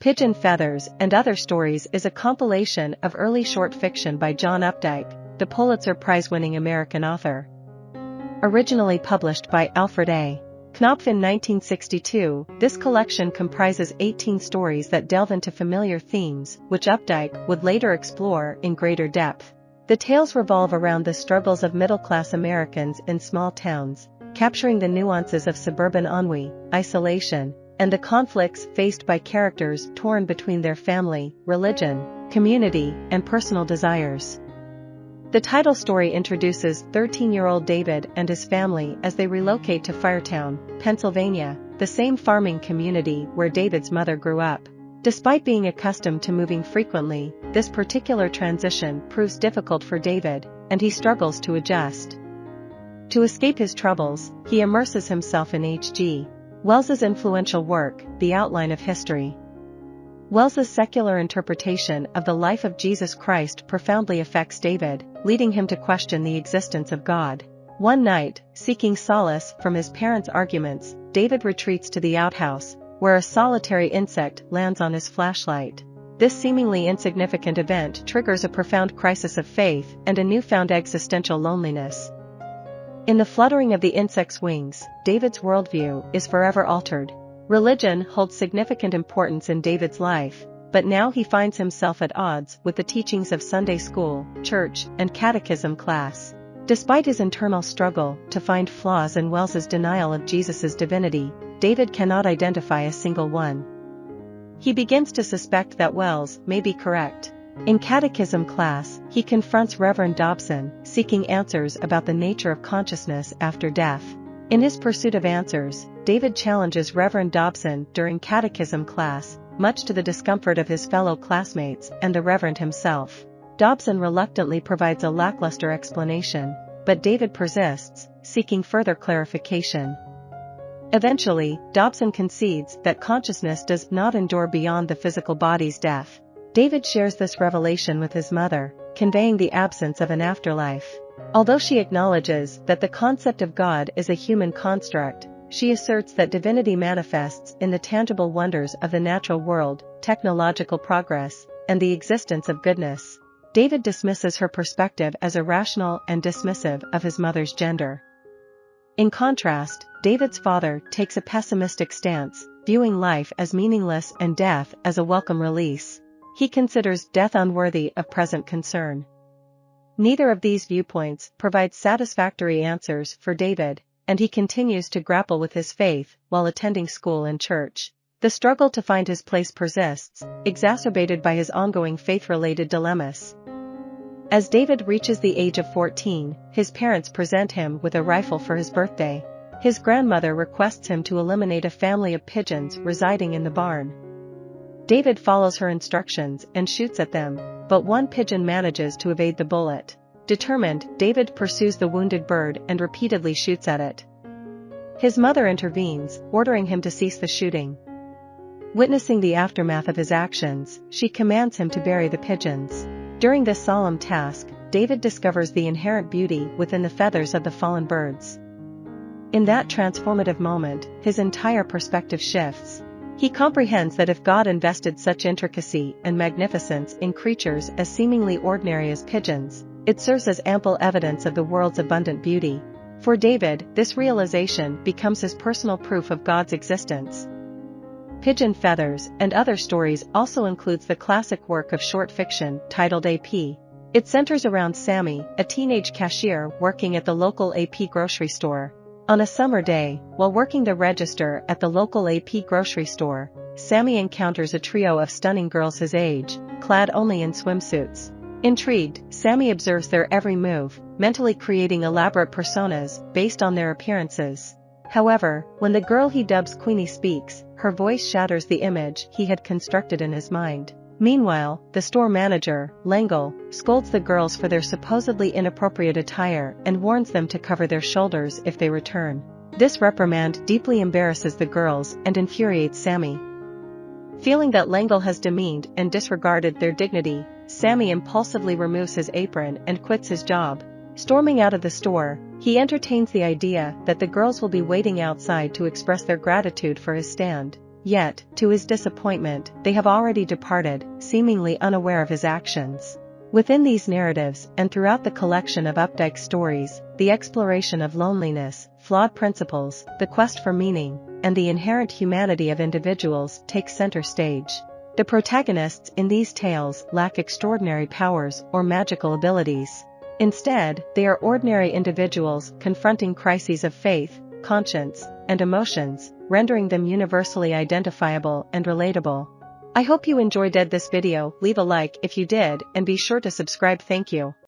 Pigeon Feathers and Other Stories is a compilation of early short fiction by John Updike, the Pulitzer Prize-winning American author. Originally published by Alfred A. Knopf in 1962, this collection comprises 18 stories that delve into familiar themes, which Updike would later explore in greater depth. The tales revolve around the struggles of middle-class Americans in small towns, capturing the nuances of suburban ennui, isolation, and the conflicts faced by characters torn between their family, religion, community, and personal desires. The title story introduces 13-year-old David and his family as they relocate to Firetown, Pennsylvania, the same farming community where David's mother grew up. Despite being accustomed to moving frequently, this particular transition proves difficult for David, and he struggles to adjust. To escape his troubles, he immerses himself in H.G. Wells's influential work, The Outline of History. Wells's secular interpretation of the life of Jesus Christ profoundly affects David, leading him to question the existence of God. One night, seeking solace from his parents' arguments, David retreats to the outhouse, where a solitary insect lands on his flashlight. This seemingly insignificant event triggers a profound crisis of faith and a newfound existential loneliness. In the fluttering of the insect's wings, David's worldview is forever altered. Religion holds significant importance in David's life, but now he finds himself at odds with the teachings of Sunday school, church, and catechism class. Despite his internal struggle to find flaws in Wells's denial of Jesus' divinity, David cannot identify a single one. He begins to suspect that Wells may be correct. In catechism class, he confronts Reverend Dobson, seeking answers about the nature of consciousness after death. In his pursuit of answers, David challenges Reverend Dobson during catechism class, much to the discomfort of his fellow classmates and the Reverend himself. Dobson reluctantly provides a lackluster explanation, but David persists, seeking further clarification. Eventually, Dobson concedes that consciousness does not endure beyond the physical body's death. David shares this revelation with his mother, conveying the absence of an afterlife. Although she acknowledges that the concept of God is a human construct, she asserts that divinity manifests in the tangible wonders of the natural world, technological progress, and the existence of goodness. David dismisses her perspective as irrational and dismissive of his mother's gender. In contrast, David's father takes a pessimistic stance, viewing life as meaningless and death as a welcome release. He considers death unworthy of present concern. Neither of these viewpoints provides satisfactory answers for David, and he continues to grapple with his faith while attending school and church. The struggle to find his place persists, exacerbated by his ongoing faith-related dilemmas. As David reaches the age of 14, his parents present him with a rifle for his birthday. His grandmother requests him to eliminate a family of pigeons residing in the barn. David follows her instructions and shoots at them, but one pigeon manages to evade the bullet. Determined, David pursues the wounded bird and repeatedly shoots at it. His mother intervenes, ordering him to cease the shooting. Witnessing the aftermath of his actions, she commands him to bury the pigeons. During this solemn task, David discovers the inherent beauty within the feathers of the fallen birds. In that transformative moment, his entire perspective shifts. He comprehends that if God invested such intricacy and magnificence in creatures as seemingly ordinary as pigeons, it serves as ample evidence of the world's abundant beauty. For David, this realization becomes his personal proof of God's existence. Pigeon Feathers and Other Stories also includes the classic work of short fiction titled AP. It centers around Sammy, a teenage cashier working at the local AP grocery store. On a summer day, while working the register at the local AP grocery store, Sammy encounters a trio of stunning girls his age, clad only in swimsuits. Intrigued, Sammy observes their every move, mentally creating elaborate personas based on their appearances. However, when the girl he dubs Queenie speaks, her voice shatters the image he had constructed in his mind. Meanwhile, the store manager, Langle, scolds the girls for their supposedly inappropriate attire and warns them to cover their shoulders if they return. This reprimand deeply embarrasses the girls and infuriates Sammy. Feeling that Langle has demeaned and disregarded their dignity, Sammy impulsively removes his apron and quits his job. Storming out of the store, he entertains the idea that the girls will be waiting outside to express their gratitude for his stand. Yet, to his disappointment, they have already departed, seemingly unaware of his actions. Within these narratives and throughout the collection of Updike's stories, the exploration of loneliness, flawed principles, the quest for meaning, and the inherent humanity of individuals takes center stage. The protagonists in these tales lack extraordinary powers or magical abilities. Instead, they are ordinary individuals confronting crises of faith, conscience, and emotions, rendering them universally identifiable and relatable. I hope you enjoyed this video. Leave a like if you did and be sure to subscribe. Thank you.